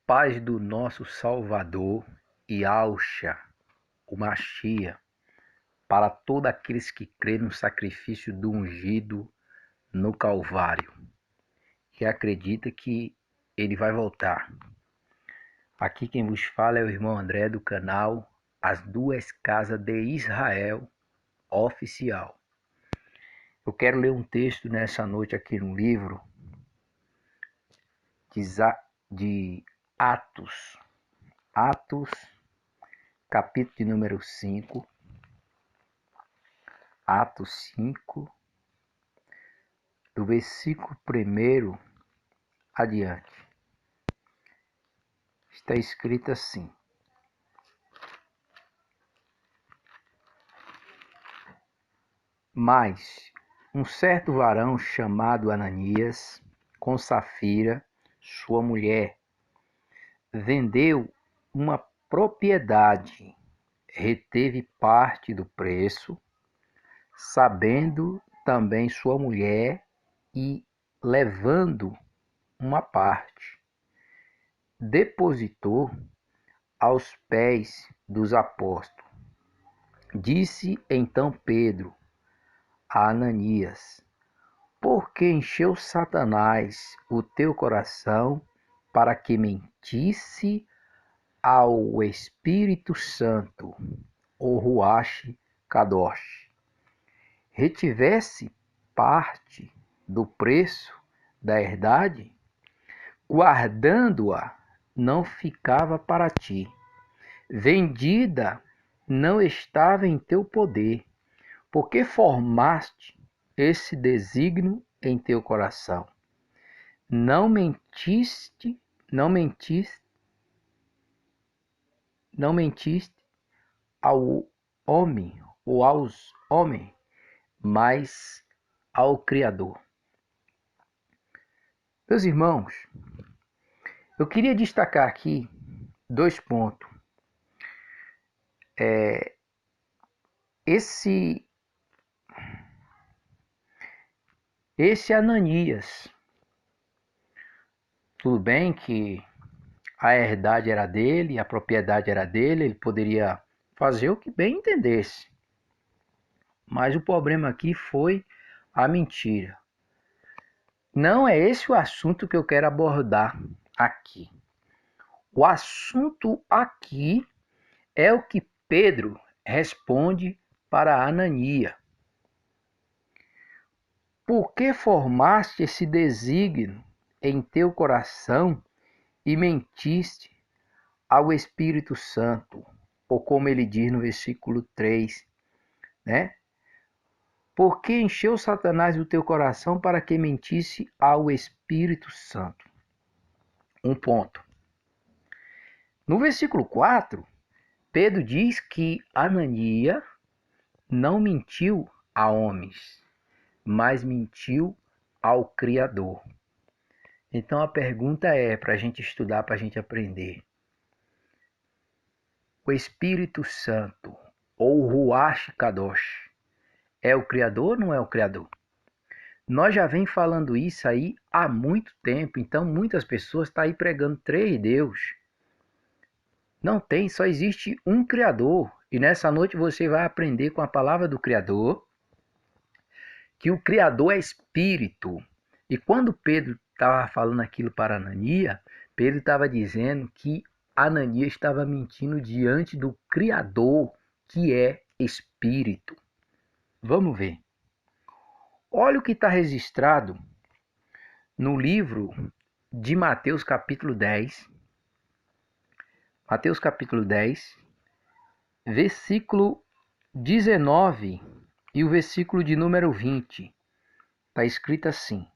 paz do nosso Salvador e Yahshua, o Machia, para todos aqueles que creem no sacrifício do ungido no Calvário, que acredita que ele vai voltar. Aqui quem vos fala é o irmão André do canal As Duas Casas de Israel Oficial. Eu quero ler um texto nessa noite aqui no livro de Atos, capítulo de número 5, Atos 5, do versículo 1 adiante. Está escrito assim: Mas um certo varão chamado Ananias, com Safira, sua mulher, vendeu uma propriedade, reteve parte do preço, sabendo também sua mulher, e levando uma parte, depositou aos pés dos apóstolos. Disse então Pedro a Ananias: Por que encheu Satanás o teu coração para que mentisse ao Espírito Santo, o Ruach Kadosh, retivesse parte do preço da herdade, guardando-a não ficava para ti, vendida não estava em teu poder, porque formaste esse desígnio em teu coração. Não mentiste ao homem ou aos homens, mas ao Criador. Meus irmãos, eu queria destacar aqui 2 pontos. Esse Ananias, tudo bem que a herdade era dele, a propriedade era dele, ele poderia fazer o que bem entendesse. Mas o problema aqui foi a mentira. Não é esse o assunto que eu quero abordar aqui. O assunto aqui é o que Pedro responde para Ananias. Por que formaste esse desígnio em teu coração e mentiste ao Espírito Santo? Ou como ele diz no versículo 3, né? Por que encheu Satanás o teu coração para que mentisse ao Espírito Santo? Um ponto. No versículo 4, Pedro diz que Ananias não mentiu a homens, mas mentiu ao Criador. Então a pergunta é para a gente estudar, para a gente aprender. O Espírito Santo, ou Ruach Kadosh, é o Criador ou não é o Criador? Nós já vem falando isso aí há muito tempo, então muitas pessoas estão aí pregando 3 deuses. Não tem, só existe um Criador. E nessa noite você vai aprender com a palavra do Criador que o Criador é Espírito. E quando Pedro estava falando aquilo para Ananias, Pedro estava dizendo que Ananias estava mentindo diante do Criador, que é Espírito. Vamos ver. Olha o que está registrado no livro de Mateus capítulo 10. Mateus capítulo 10, versículo 19 e o versículo de número 20. Está escrito assim.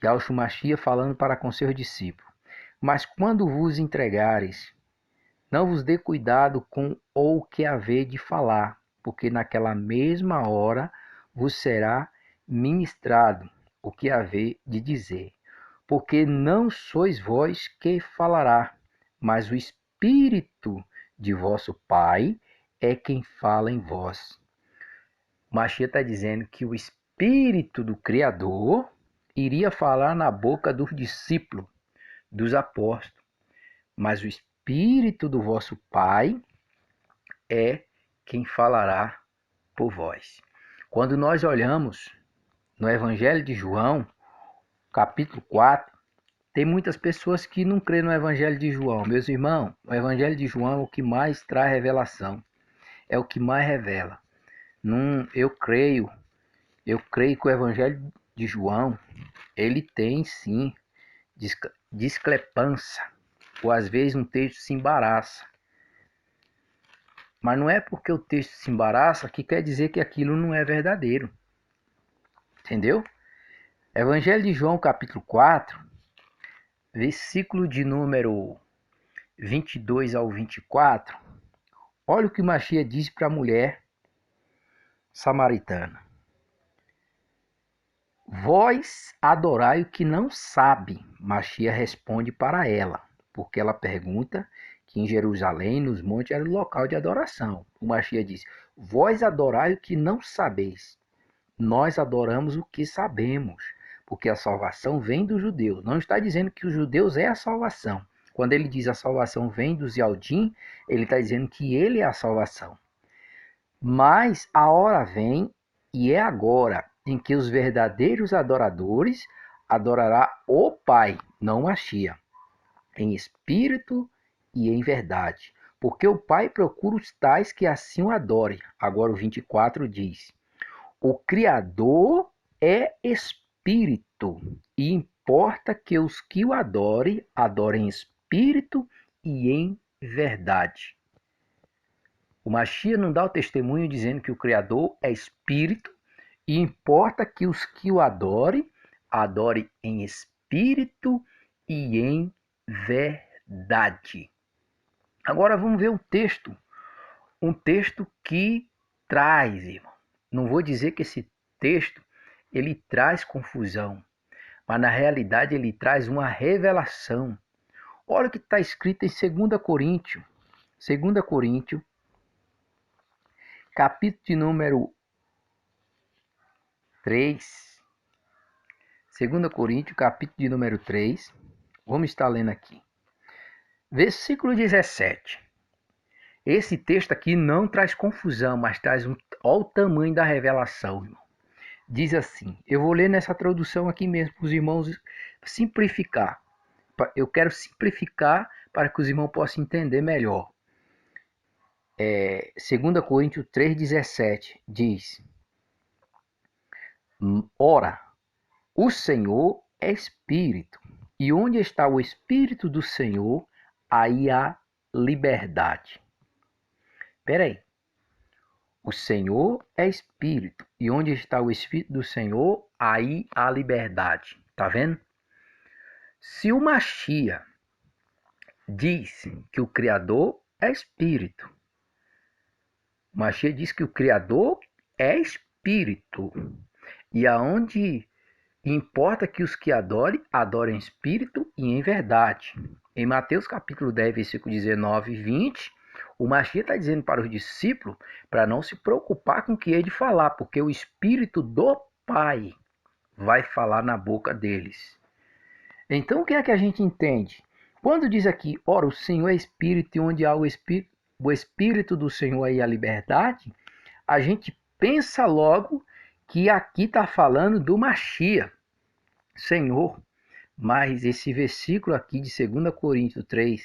Yahshua Machia falando para com seus discípulos. Mas quando vos entregares, não vos dê cuidado com o que haver de falar, porque naquela mesma hora vos será ministrado o que haver de dizer. Porque não sois vós que falará, mas o Espírito de vosso Pai é quem fala em vós. O Machia está dizendo que o Espírito do Criador iria falar na boca dos discípulos, dos apóstolos. mas o Espírito do vosso Pai é quem falará por vós. Quando nós olhamos no Evangelho de João, capítulo 4, tem muitas pessoas que não creem no Evangelho de João. Meus irmãos, o Evangelho de João é o que mais traz revelação, é o que mais revela. Eu creio que o Evangelho de João, ele tem sim discrepância, ou às vezes um texto se embaraça. Mas não é porque o texto se embaraça que quer dizer que aquilo não é verdadeiro. Entendeu? Evangelho de João, capítulo 4, versículo de número 22 ao 24. Olha o que Machia disse para a mulher samaritana. Vós adorai o que não sabe, Machia responde para ela, porque ela pergunta que em Jerusalém, nos montes, era o local de adoração. O Machia diz, vós adorai o que não sabeis, nós adoramos o que sabemos, porque a salvação vem dos judeus. Não está dizendo que os judeus é a salvação. Quando ele diz a salvação vem dos Yaldim, ele está dizendo que ele é a salvação. Mas a hora vem, e é agora, em que os verdadeiros adoradores adorará o Pai, não Machia, em espírito e em verdade. Porque o Pai procura os tais que assim o adorem. Agora o 24 diz, o Criador é espírito, e importa que os que o adorem, adorem em espírito e em verdade. O Machia não dá o testemunho dizendo que o Criador é espírito, e importa que os que o adorem, adorem em espírito e em verdade. Agora vamos ver um texto que traz, irmão. Não vou dizer que esse texto ele traz confusão, mas na realidade ele traz uma revelação. Olha o que está escrito em 2 Coríntios, capítulo de número 3. 2 Coríntios, capítulo de número 3. Vamos estar lendo aqui. Versículo 17. Esse texto aqui não traz confusão, mas traz olha o tamanho da revelação, irmão. Diz assim, eu vou ler nessa tradução aqui mesmo para os irmãos simplificar. Eu quero simplificar para que os irmãos possam entender melhor. 2 Coríntios 3,17 diz, ora, o Senhor é Espírito, e onde está o Espírito do Senhor, aí há liberdade. Espera aí. O Senhor é Espírito, e onde está o Espírito do Senhor, aí há liberdade. Tá vendo? Se o Machia diz que o Criador é Espírito, o Machia diz que o Criador é Espírito, e aonde importa que os que adorem, adorem em espírito e em verdade. Em Mateus capítulo 10, versículo 19 e 20, o Machia está dizendo para os discípulos para não se preocupar com o que ele de falar, porque o Espírito do Pai vai falar na boca deles. Então o que é que a gente entende? Quando diz aqui, ora, o Senhor é Espírito e onde há o Espírito do Senhor aí a liberdade, a gente pensa logo que aqui está falando do Machia, Senhor. Mas esse versículo aqui de 2 Coríntios 3,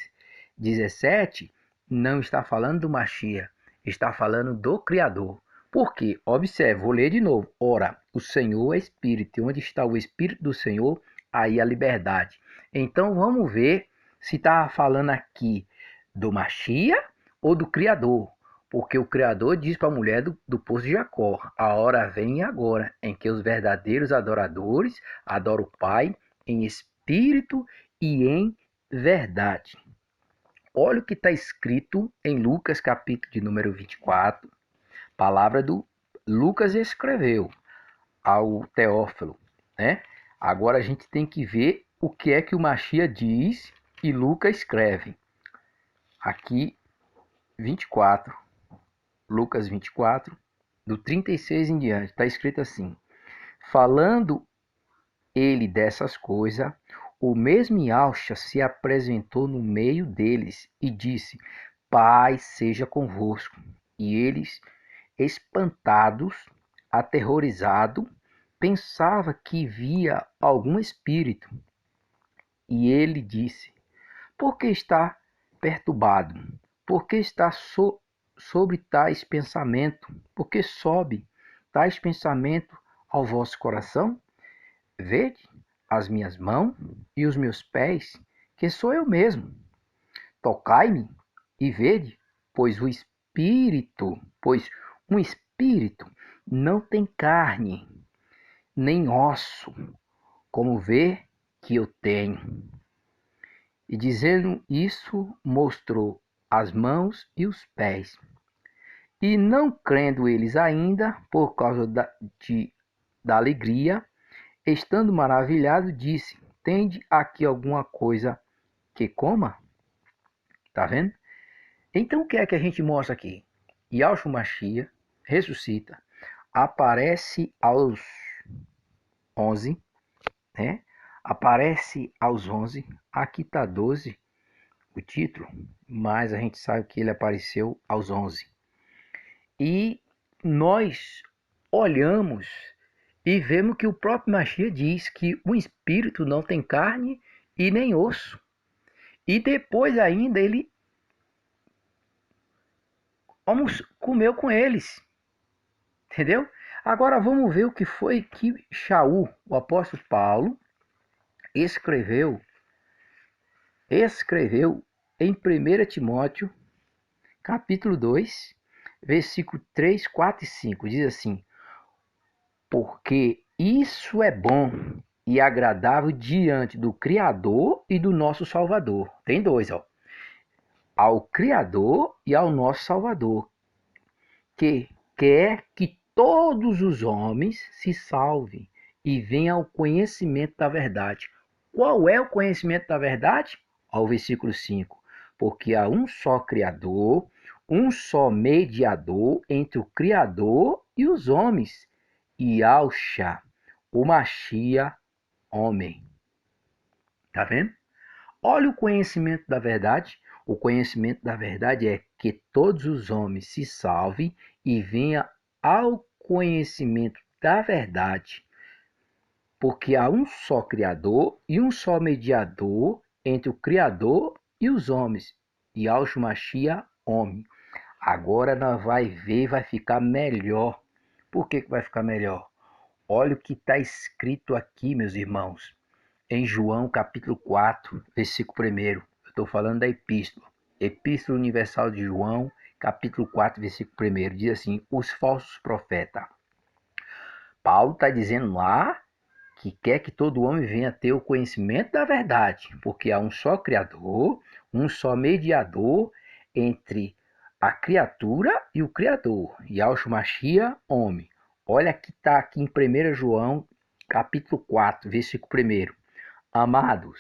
17, não está falando do Machia, está falando do Criador. Por quê? Observe, vou ler de novo. Ora, o Senhor é Espírito, e onde está o Espírito do Senhor, aí a liberdade. Então vamos ver se está falando aqui do Machia ou do Criador. Porque o Criador diz para a mulher do poço de Jacó, a hora vem agora, em que os verdadeiros adoradores adoram o Pai em espírito e em verdade. Olha o que está escrito em Lucas, capítulo de número 24, palavra do Lucas escreveu ao Teófilo, né? Agora a gente tem que ver o que é que o Machia diz e Lucas escreve. Aqui, 24, Lucas 24, do 36 em diante, está escrito assim: falando ele dessas coisas, O mesmo Yahshua se apresentou no meio deles e disse: Paz seja convosco. E eles, espantados, aterrorizados, pensavam que via algum espírito. E ele disse: Por que está perturbado? Por que está sobre tais pensamentos? Por que sobe tais pensamentos ao vosso coração? Vede as minhas mãos e os meus pés, que sou eu mesmo. Tocai-me e vede, pois um espírito não tem carne, nem osso, como vê que eu tenho. E dizendo isso, mostrou as mãos e os pés. E não crendo eles ainda, por causa da alegria, estando maravilhado, disse: Tende aqui alguma coisa que coma? Tá vendo? Então o que é que a gente mostra aqui? Yahshua Mashiach ressuscita, aparece aos 11, né? Aparece aos 11, aqui está 12 o título, mas a gente sabe que ele apareceu aos 11. E nós olhamos e vemos que o próprio Mashiach diz que o espírito não tem carne e nem osso. E depois ainda ele comeu com eles. Entendeu? Agora vamos ver o que foi que Shaul, o apóstolo Paulo, escreveu em 1 Timóteo, capítulo 2, versículo 3, 4 e 5. Diz assim: Porque isso é bom e agradável diante do Criador e do nosso Salvador. Tem dois, ó. Ao Criador e ao nosso Salvador, que quer que todos os homens se salvem e venham ao conhecimento da verdade. Qual é o conhecimento da verdade? Ao versículo 5. Porque há um só Criador, um só mediador entre o Criador e os homens, Yahshua, o Mashiach, homem. Tá vendo? Olha o conhecimento da verdade. O conhecimento da verdade é que todos os homens se salvem e venham ao conhecimento da verdade. Porque há um só Criador e um só mediador entre o Criador e os homens, Yahshua Mashiach, homem. Agora nós vai ver, vai ficar melhor. Por que vai ficar melhor? Olha o que está escrito aqui, meus irmãos, em João capítulo 4, versículo 1. Eu estou falando da epístola. Epístola Universal de João, capítulo 4, versículo 1. Diz assim: os falsos profetas. Paulo está dizendo lá que quer que todo homem venha ter o conhecimento da verdade, porque há um só Criador, um só mediador entre a criatura e o Criador, Yahshua Mashiach, homem. Olha que está aqui em 1 João, capítulo 4, versículo 1. Amados,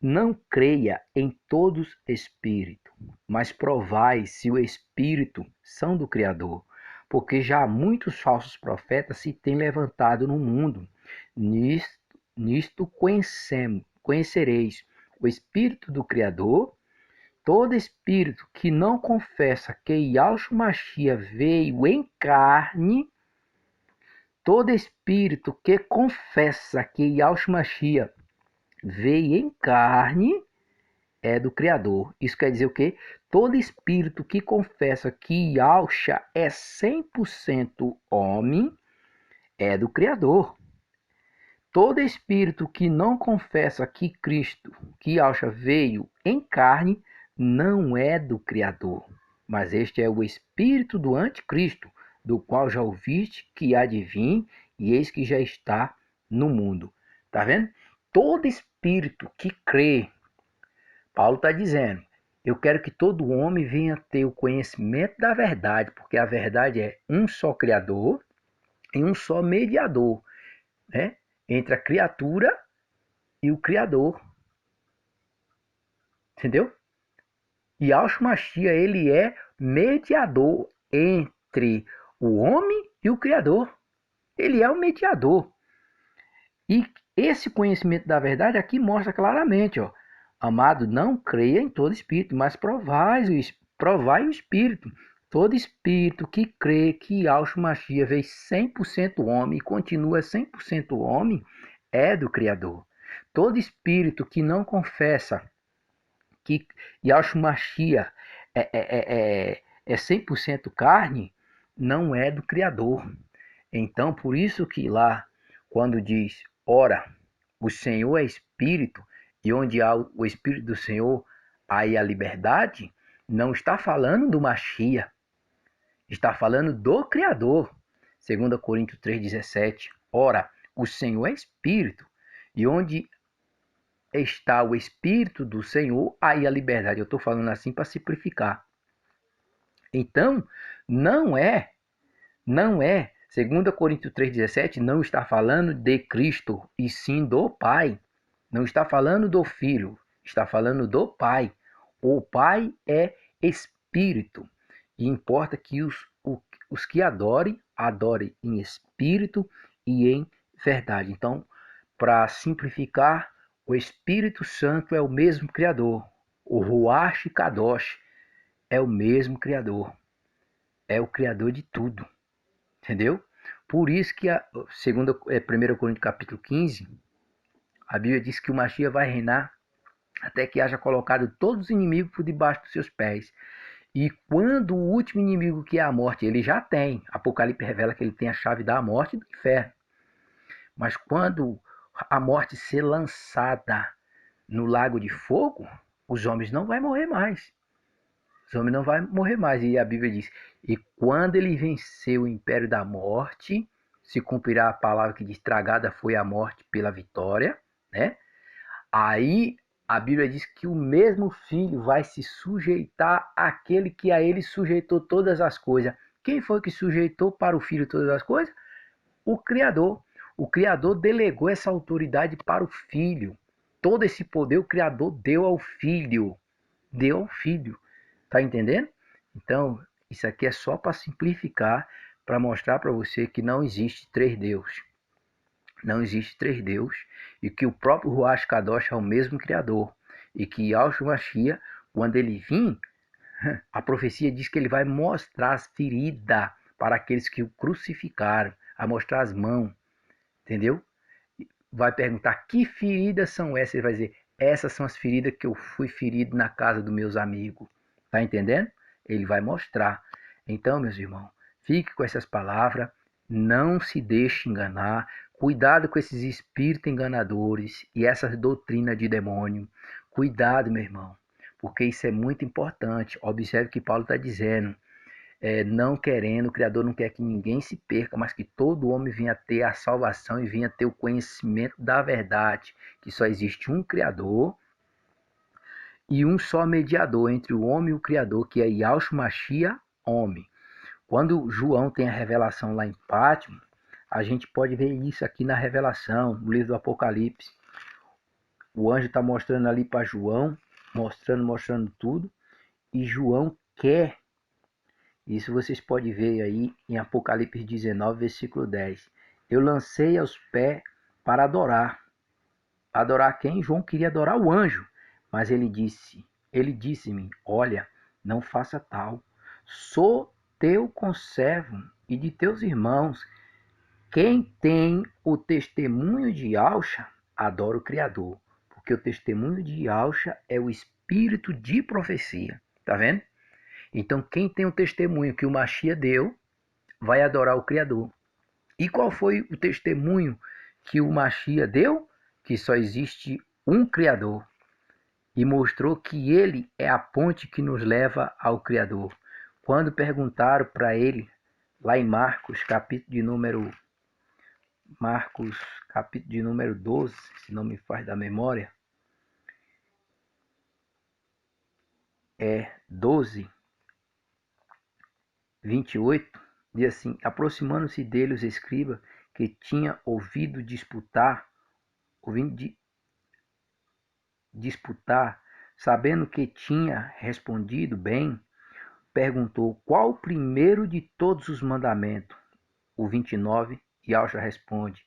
não creia em todos espírito, mas provai se o espírito são do Criador, porque já muitos falsos profetas se têm levantado no mundo. Nisto conhecereis o espírito do Criador. Todo espírito que não confessa que Yahshua Mashiach veio em carne, todo espírito que confessa que Yahshua Mashiach veio em carne é do Criador. Isso quer dizer o quê? Todo espírito que confessa que Yahshua é 100% homem é do Criador. Todo espírito que não confessa que Cristo, que Yahshua veio em carne, não é do Criador, mas este é o espírito do anticristo, do qual já ouviste que há de vir, e eis que já está no mundo. Tá vendo? Todo espírito que crê, Paulo está dizendo, eu quero que todo homem venha ter o conhecimento da verdade, porque a verdade é um só Criador e um só mediador, né? Entre a criatura e o Criador. Entendeu? E Yahshua Mashiach, ele é mediador entre o homem e o Criador. Ele é o mediador. E esse conhecimento da verdade aqui mostra claramente, ó. Amado, não creia em todo espírito, mas provai o espírito. Todo espírito que crê que Yahshua Mashiach veio 100% homem e continua 100% homem é do Criador. Todo espírito que não confessa que Yahshua Mashiach é 100% carne, não é do Criador. Então, por isso que lá, quando diz, ora, o Senhor é Espírito, e onde há o Espírito do Senhor, há aí a liberdade, não está falando do Mashiach, está falando do Criador. 2 Coríntios 3,17. Ora, o Senhor é Espírito, e onde está o Espírito do Senhor, aí a liberdade. Eu estou falando assim para simplificar. Então, não é 2 Coríntios 3,17 não está falando de Cristo, e sim do Pai. Não está falando do Filho, está falando do Pai. O Pai é Espírito. E importa que os que adorem em espírito e em verdade. Então, para simplificar, o Espírito Santo é o mesmo Criador. O Ruach Kadosh é o mesmo Criador. É o Criador de tudo. Entendeu? Por isso que, segundo 1 Coríntios capítulo 15, a Bíblia diz que o Mashiach vai reinar até que haja colocado todos os inimigos por debaixo dos seus pés. E quando o último inimigo, que é a morte, ele já tem. Apocalipse revela que ele tem a chave da morte e do inferno. Mas quando a morte ser lançada no lago de fogo, os homens não vão morrer mais. Os homens não vão morrer mais. E a Bíblia diz, e quando ele venceu o império da morte, se cumprirá a palavra que diz, tragada foi a morte pela vitória, né? Aí a Bíblia diz que o mesmo filho vai se sujeitar àquele que a ele sujeitou todas as coisas. Quem foi que sujeitou para o filho todas as coisas? O Criador. O Criador delegou essa autoridade para o filho. Todo esse poder o Criador deu ao filho. Deu ao filho. Tá entendendo? Então, isso aqui é só para simplificar, para mostrar para você que não existe três deuses. Não existe três deuses, e que o próprio Ruach Kadosh é o mesmo Criador, e que Yahshua Mashiach, quando ele vir, a profecia diz que ele vai mostrar as feridas para aqueles que o crucificaram, a mostrar as mãos, entendeu? Vai perguntar, que feridas são essas? Ele vai dizer, essas são as feridas que eu fui ferido na casa dos meus amigos. Tá entendendo? Ele vai mostrar. Então, meus irmãos, fique com essas palavras, não se deixe enganar, cuidado com esses espíritos enganadores e essas doutrinas de demônio. Cuidado, meu irmão, porque isso é muito importante. Observe o que Paulo está dizendo. Não querendo, o Criador não quer que ninguém se perca, mas que todo homem venha ter a salvação e venha ter o conhecimento da verdade, que só existe um Criador e um só mediador entre o homem e o Criador, que é Yahshua Mashiach, homem. Quando João tem a revelação lá em Pátimo, a gente pode ver isso aqui na revelação, no livro do Apocalipse. O anjo está mostrando ali para João, mostrando tudo, e João quer. Isso vocês podem ver aí em Apocalipse 19, versículo 10. Eu lancei aos pés para adorar. Adorar quem? João queria adorar o anjo, mas ele disse-me, olha, não faça tal. Sou teu conservo e de teus irmãos. Quem tem o testemunho de Yahshua, adora o Criador, porque o testemunho de Yahshua é o espírito de profecia. Tá vendo? Então, quem tem o testemunho que o Mashiach deu, vai adorar o Criador. E qual foi o testemunho que o Mashiach deu? Que só existe um Criador. E mostrou que ele é a ponte que nos leva ao Criador. Quando perguntaram para ele, lá em Marcos, capítulo de número 12, se não me faz da memória, 12, 28, diz assim, aproximando-se dele os escribas que tinha disputar, sabendo que tinha respondido bem, perguntou qual o primeiro de todos os mandamentos. O 29, Yahshua responde,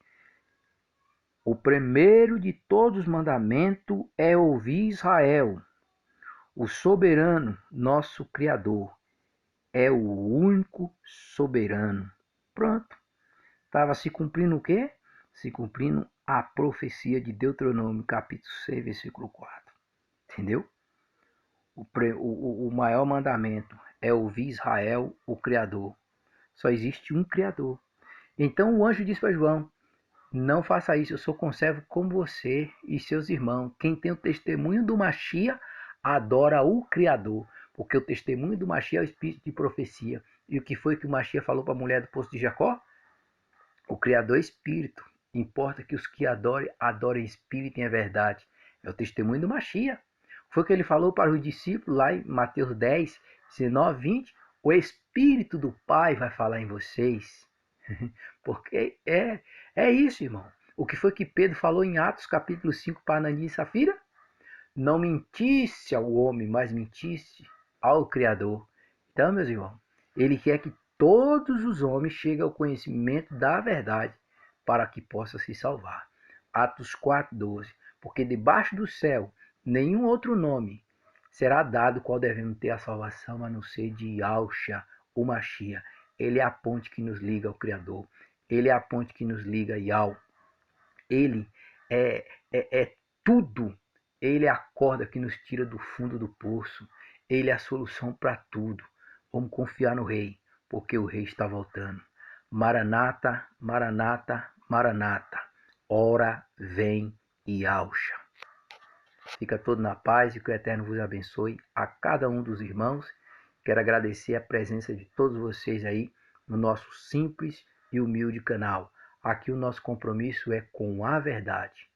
O primeiro de todos os mandamentos é ouvir Israel. O soberano, nosso Criador, é o único soberano. Pronto. Estava se cumprindo o quê? Se cumprindo a profecia de Deuteronômio, capítulo 6, versículo 4. Entendeu? O maior mandamento é ouvir Israel, o Criador. Só existe um Criador. Então o anjo disse para João: não faça isso, eu sou conservo como você e seus irmãos. Quem tem o testemunho do Machia adora o Criador, porque o testemunho do Machia é o espírito de profecia. E o que foi que o Machia falou para a mulher do poço de Jacó? O Criador é espírito. Importa que os que adorem espírito e a verdade. É o testemunho do Machia. Foi o que ele falou para os discípulos lá em Mateus 10, 19, 20. O Espírito do Pai vai falar em vocês. Porque é isso, irmão. O que foi que Pedro falou em Atos capítulo 5 para Ananias e Safira? Não mentisse ao homem, mas mentisse ao Criador. Então, meus irmãos, ele quer que todos os homens cheguem ao conhecimento da verdade para que possam se salvar. Atos 4:12. Porque debaixo do céu nenhum outro nome será dado qual devemos ter a salvação a não ser de Yahshua, o Machia. Ele é a ponte que nos liga ao Criador. Ele é a ponte que nos liga a Yahweh. Ele é tudo. Ele é a corda que nos tira do fundo do poço. Ele é a solução para tudo. Vamos confiar no Rei, porque o Rei está voltando. Maranata, Maranata, Maranata. Ora vem Yahshua. Fica todo na paz e que o Eterno vos abençoe a cada um dos irmãos. Quero agradecer a presença de todos vocês aí no nosso simples e humilde canal. Aqui o nosso compromisso é com a verdade.